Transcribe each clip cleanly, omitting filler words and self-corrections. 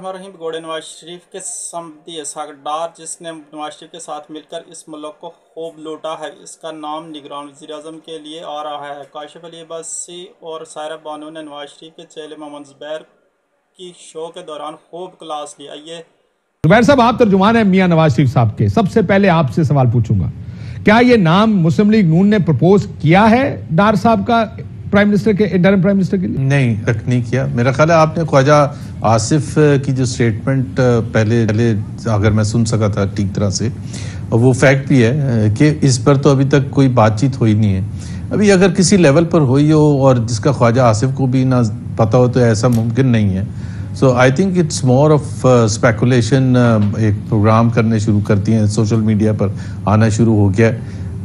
रहीम गौड़े नवाज शरीफ के समदी सागडार जिसने नवाज शरीफ के साथ मिलकर इस मुल्क को खूब लूटा है, इसका नाम निगरान वज़ीर-ए-आज़म के लिए आ रहा है। काशिफ अली अब्बासी और सायरा बानो ने नवाज शरीफ के चेले मोहम्मद ज़ुबैर की शो के दौरान खूब क्लास ली। आइए ज़ुबैर साहब, आप तर्जुमान हैं मियां नवाज शरीफ साहब के। सबसे पहले आपसे सवाल पूछूंगा, क्या ये नाम मुस्लिम लीग नून ने प्रपोज किया है डार साहब का प्राइम मिनिस्टर के, इंटरिम प्राइम मिनिस्टर के लिए? नहीं, तक नहीं किया। मेरा ख्याल है आपने ख्वाजा आसिफ की जो स्टेटमेंट पहले अगर मैं सुन सका था ठीक तरह से, और वो फैक्ट भी है कि इस पर तो अभी तक कोई बातचीत हुई नहीं है। अभी अगर किसी लेवल पर हुई हो और जिसका ख्वाजा आसिफ को भी ना पता हो तो ऐसा मुमकिन नहीं है। So I think it's more of speculation. एक प्रोग्राम करने शुरू करती हैं, सोशल मीडिया पर आना शुरू हो गया,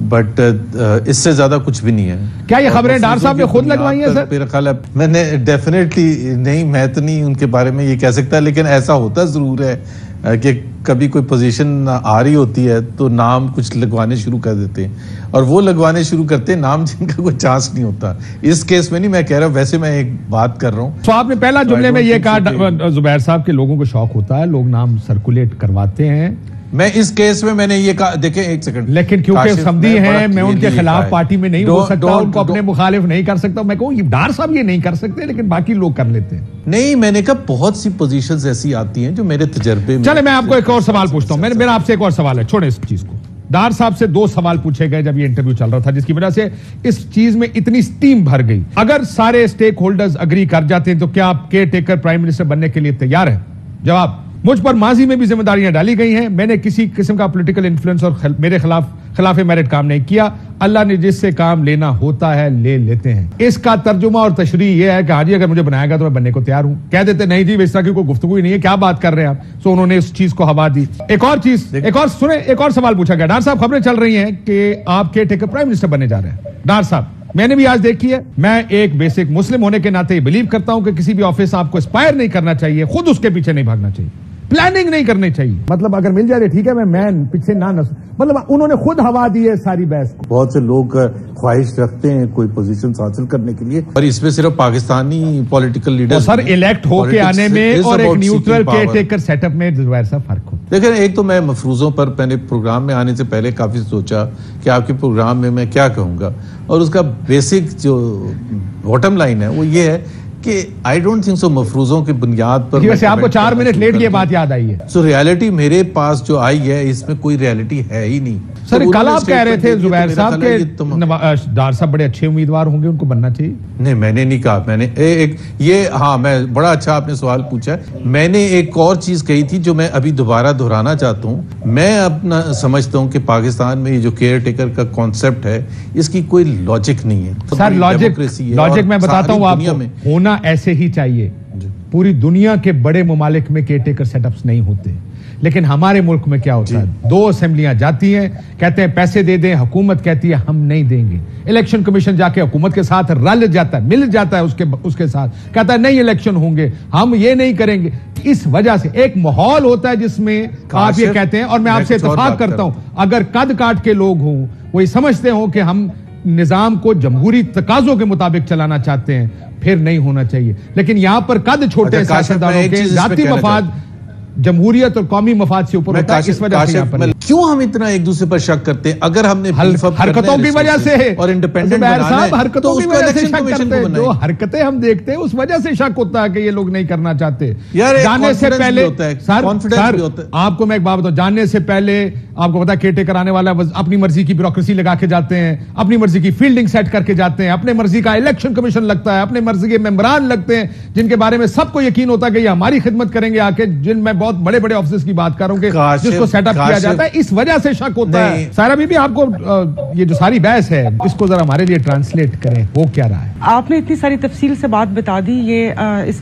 बट इससे ज्यादा कुछ भी नहीं है। क्या ये खबरें डार साहब ने खुद लगवाई हैं सर? मेरा ख्याल है मैंने डेफिनेटली नहीं, मैं तो नहीं उनके बारे में ये कह सकता, लेकिन ऐसा होता जरूर है कि कभी कोई पोजीशन आ रही होती है तो नाम कुछ लगवाने शुरू कर देते हैं, और वो लगवाने शुरू करते हैं नाम जिनका कोई चांस नहीं होता। इस केस में नहीं मैं कह रहा, वैसे मैं एक बात कर रहा हूँ। तो आपने पहला जुमले में ये कहा ज़ुबैर साहब के लोगों को शौक होता है, लोग नाम सर्कुलेट करवाते हैं। मैं इस केस में मैंने ये कहा, देखें एक सेकंड, लेकिन क्योंकि समदी हैं, मैं उनके खिलाफ पार्टी में नहीं हो सकता, उनको अपने मुखालिफ नहीं कर सकता। मैं कहूँ डार साहब ये नहीं कर सकते, लेकिन बाकी लोग कर लेते हैं। नहीं, मैंने कहा बहुत सी पोजीशंस ऐसी आती हैं जो मेरे तजर्बे में। चले मैं आपको एक और सवाल पूछता हूँ। मेरा आपसे एक और सवाल है, छोड़े इस चीज को। डार साहब से 2 सवाल पूछे गए जब ये इंटरव्यू चल रहा था, जिसकी वजह से इस चीज में इतनी स्टीम भर गई। अगर सारे स्टेक होल्डर्स अग्री कर जाते हैं तो क्या आप केयर टेकर प्राइम मिनिस्टर बनने के लिए तैयार हैं? जवाब, मुझ पर माजी में भी जिम्मेदारियां डाली गई हैं, मैंने किसी किस्म का पॉलिटिकल इन्फ्लुएंस और मेरे खिलाफ मेरिट काम नहीं किया। अल्लाह ने जिससे काम लेना होता है ले लेते हैं। इसका तर्जुमा और तशरीह यह है कि हाजी अगर मुझे बनाएगा तो मैं बनने को तैयार हूं। कह देते नहीं जी इस तरह की कोई गुफ्तगू ही नहीं है, क्या बात कर रहे हैं आप। सो उन्होंने इस चीज को हवा दी। एक और सवाल पूछा गया। डार साहब, खबरें चल रही हैं कि आप केयर टेकर प्राइम मिनिस्टर बनने जा रहे हैं। डार साहब, मैंने भी आज देखी है, मैं एक बेसिक मुस्लिम होने के नाते बिलीव करता हूं कि किसी भी ऑफिस आपको एस्पायर नहीं करना चाहिए, खुद उसके पीछे नहीं भागना चाहिए, प्लानिंग नहीं करनी चाहिए। मतलब अगर मिल जाए ठीक है, मैं पीछे ना मतलब उन्होंने खुद हवा दी है सारी बहस को। बहुत से लोग ख्वाहिश रखते हैं कोई पोजीशन हासिल करने के लिए, और इसमें सिर्फ Pakistani political leader sir elect होके आने में और एक न्यूट्रल केयर टेकर सेटअप में ज़ुबैर साहब फर्क हो। देखिए, एक तो मैं मफरूजों पर मैंने प्रोग्राम में आने से पहले काफी सोचा कि आपके प्रोग्राम में मैं क्या कहूंगा, और उसका बेसिक जो बॉटम लाइन है वो ये है कि आई डोंट थिंक सो मफरूजों की बुनियाद पर। वैसे आपको 4 मिनट लेट ये बात याद आई है। सो रियलिटी मेरे पास जो आई है इसमें कोई रियलिटी है ही नहीं। सर तो कल आप कह रहे थे ज़ुबैर साहब के डार साहब बड़े अच्छे उम्मीदवार होंगे, उनको बनना चाहिए। नहीं, मैंने नहीं कहा। मैंने मैं बड़ा अच्छा आपने सवाल पूछा है। मैंने एक और चीज कही थी जो मैं अभी दोबारा दोहराना चाहता हूँ। मैं अपना समझता हूँ कि पाकिस्तान में ये जो केयर टेकर का कॉन्सेप्ट है इसकी कोई लॉजिक नहीं है। सर लॉजिक मैं बताता हूँ आपको, होना ऐसे ही चाहिए। पूरी दुनिया के बड़े ममालिक में केयर टेकर सेटअप्स नहीं होते, लेकिन हमारे मुल्क में क्या होता है, 2 असेंबलियां जाती हैं, कहते हैं पैसे दे दें, हुकूमत कहती है हम नहीं देंगे। इलेक्शन कमीशन जाके हुकूमत के साथ रल जाता है, मिल जाता है उसके साथ, कहता है नहीं इलेक्शन होंगे, हम ये नहीं करेंगे। इस वजह से एक माहौल होता है जिसमें आप ये कहते हैं, और मैं आपसे इत्तेफाक करता हूं, अगर कद काट के लोग हों, वो ये समझते हो कि हम निजाम को जमहूरी तकाजों के मुताबिक चलाना चाहते हैं, फिर नहीं होना चाहिए। लेकिन यहां पर कद छोटे सियासतदानों के जाती मफाद जमहूरियत और कौमी मफाद से ऊपर होता है। इस वजह से क्यों हम इतना एक दूसरे पर शक करते हैं? अगर हमने हरकतों की वजह से और इंडिपेंडेंट हरकतों की वजह से शक करते हैं, जो हरकतें हम देखते हैं उस वजह से शक होता है कि ये लोग नहीं करना चाहते। जाने से पहले सर आपको मैं एक बात बताऊं, जानने से पहले आपको पता है केयर टेकर आने वाला, अपनी मर्जी की ब्यूरोक्रेसी लगा के जाते हैं, अपनी मर्जी की फील्डिंग सेट करके जाते हैं, अपने मर्जी का इलेक्शन कमीशन लगता है, अपने मर्जी के मेंबरान लगते हैं, जिनके बारे में सबको यकीन होता है कि ये हमारी खिदमत करेंगे आके, जिनमें बहुत बड़े बड़े ऑफिसर्स की बात करूं कि जिसको सेटअप किया जाता है, इस वजह से शक होता है। सारा बीबी, आपको ये जो सारी बहस है इसको जरा हमारे लिए ट्रांसलेट करें, वो क्या रहा है? आपने इतनी सारी तफसील से बात बता दी। ये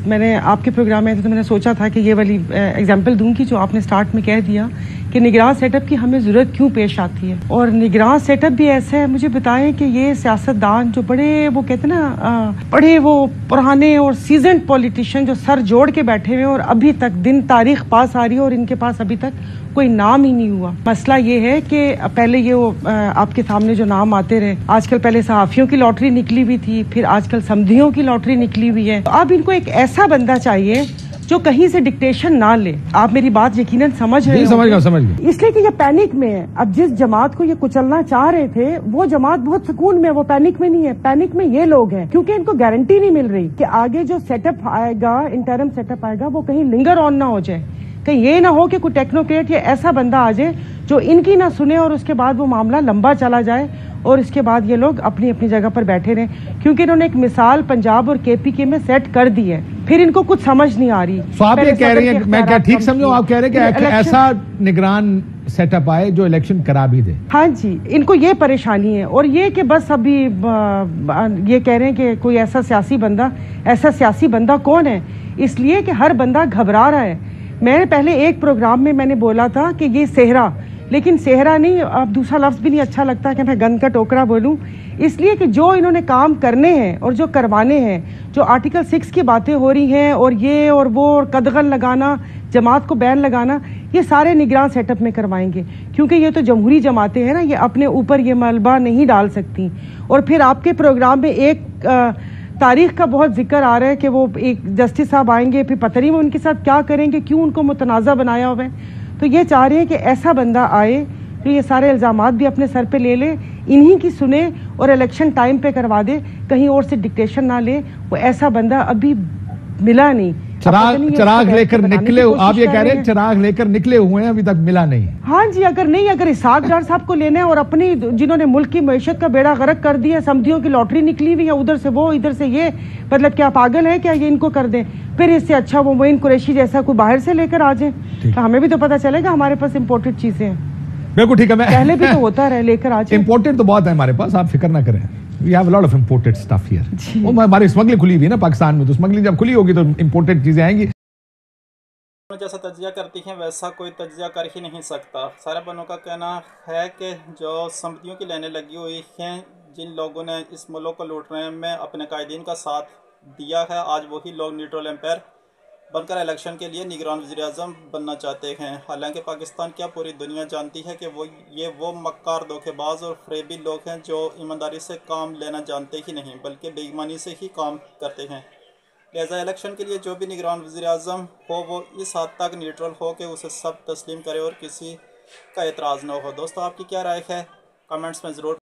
मैंने आपके प्रोग्राम में तो मैंने सोचा था कि ये वाली एग्जांपल दूंगी जो आपने स्टार्ट में कह दिया कि निगरान सेटअप की हमें जरूरत क्यों पेश आती है, और निगरान सेटअप भी ऐसा है। मुझे बताएं कि ये सियासतदान जो बड़े वो कहते हैं ना बड़े वो पुराने और सीजन्ड पॉलिटिशियन जो सर जोड़ के बैठे हुए और अभी तक दिन तारीख पास आ रही है और इनके पास अभी तक कोई नाम ही नहीं हुआ। मसला ये है कि पहले ये वो आपके सामने जो नाम आते रहे, आजकल पहले सहाफियों की लॉटरी निकली हुई थी, फिर आजकल समधियों की लॉटरी निकली हुई है। अब इनको एक ऐसा बंदा चाहिए जो कहीं से डिक्टेशन ना ले। आप मेरी बात यकीनन समझ रहे हैं? समझ गया। इसलिए कि ये पैनिक में है। अब जिस जमात को ये कुचलना चाह रहे थे वो जमात बहुत सुकून में, वो पैनिक में नहीं है। पैनिक में ये लोग हैं क्योंकि इनको गारंटी नहीं मिल रही कि आगे जो सेटअप आएगा, इंटरम सेटअप आएगा, वो कहीं लिंगर ऑन ना हो जाए। कहीं ये ना हो कि कोई टेक्नोक्रेट या ऐसा बंदा आ जाए जो इनकी ना सुने और उसके बाद वो मामला लंबा चला जाए और इसके बाद ये लोग अपनी अपनी जगह पर बैठे रहें, क्योंकि इन्होंने एक मिसाल पंजाब और केपीके में सेट कर दी है। फिर इनको कुछ समझ नहीं आ रही। तो आप ये कह रहे हैं, मैं क्या ठीक समझूं, आप कह रहे हैं कि ऐसा निगरान सेटअप आए जो इलेक्शन करा भी दे? हाँ जी, इनको ये परेशानी है। और ये कि बस अभी ये कह रहे हैं कि कोई ऐसा सियासी बंदा कौन है, इसलिए कि हर बंदा घबरा रहा है। मैंने पहले एक प्रोग्राम में मैंने बोला था कि ये सेहरा, लेकिन सेहरा नहीं, अब दूसरा लफ्ज़ भी नहीं अच्छा लगता कि मैं गन का टोकरा बोलूं, इसलिए कि जो इन्होंने काम करने हैं और जो करवाने हैं, जो आर्टिकल 6 की बातें हो रही हैं और ये और वो और कदगन लगाना, जमात को बैन लगाना, ये सारे निगरान सेटअप में करवाएंगे, क्योंकि ये तो जमहूरी जमातें हैं ना, ये अपने ऊपर ये मलबा नहीं डाल सकती। और फिर आपके प्रोग्राम में एक तारीख का बहुत जिक्र आ रहा है कि वो एक जस्टिस साहब आएंगे, फिर पता नहीं वो उनके साथ क्या करेंगे, क्यों उनको मुतनाज़ा बनाया हुआ है। तो ये चाह रहे हैं कि ऐसा बंदा आए जो ये सारे इल्ज़ामात भी अपने सर पे ले ले, इन्हीं की सुने और इलेक्शन टाइम पे करवा दे, कहीं और से डिक्टेशन ना ले। वो ऐसा बंदा अभी मिला नहीं। चिराग लेकर निकले, आप ये कह रहे हैं चिराग लेकर निकले हुए हैं, अभी तक मिला नहीं? हाँ जी, अगर इसाक डार साहब को लेना है और अपनी जिन्होंने मुल्क की मैशत का बेड़ा गर्क कर दिया, समधियों की लॉटरी निकली हुई है, उधर से वो इधर से ये, मतलब क्या पागल है क्या ये इनको कर दें? फिर इससे अच्छा वो मोइन कुरैशी जैसा कोई बाहर से लेकर आ जाए, तो हमें भी तो पता चलेगा हमारे पास इम्पोर्टेड चीजें हैं। बिल्कुल ठीक है, मैं पहले भी तो होता रहे, लेकर आ जाए। इम्पोर्टेड तो बहुत है हमारे पास, आप फिक्र ना करें। We have a lot of imported stuff here. वो हमारी स्मगलिंग खुली हुई है ना पाकिस्तान में, तो स्मगलिंग जब खुली होगी तो इम्पोर्टेड चीजें आएंगी। जैसा तज्जिया करती हैं वैसा कोई तज्जिया कर ही नहीं सकता। सारे बनों का कहना है कि जो समझियों की लेने लगी हुई हैं, जिन लोगों ने इस मुल्क को लूटने में अपने कायदीन का साथ दिया है, आज वही लोग न्यूट्रल एम्पायर बनकर इलेक्शन के लिए निगरान वज़ीर-ए-आज़म बनना चाहते हैं। हालांकि पाकिस्तान क्या पूरी दुनिया जानती है कि वो मक्कार, धोखेबाज और फरेबी लोग हैं जो ईमानदारी से काम लेना जानते ही नहीं बल्कि बेईमानी से ही काम करते हैं। लिहाजा इलेक्शन के लिए जो भी निगरान वज़ीर-ए-आज़म हो वो इस हद तक न्यूट्रल हो कि उसे सब तस्लीम करे और किसी का एतराज़ न हो। दोस्तों, आपकी क्या राय है? कमेंट्स में ज़रूर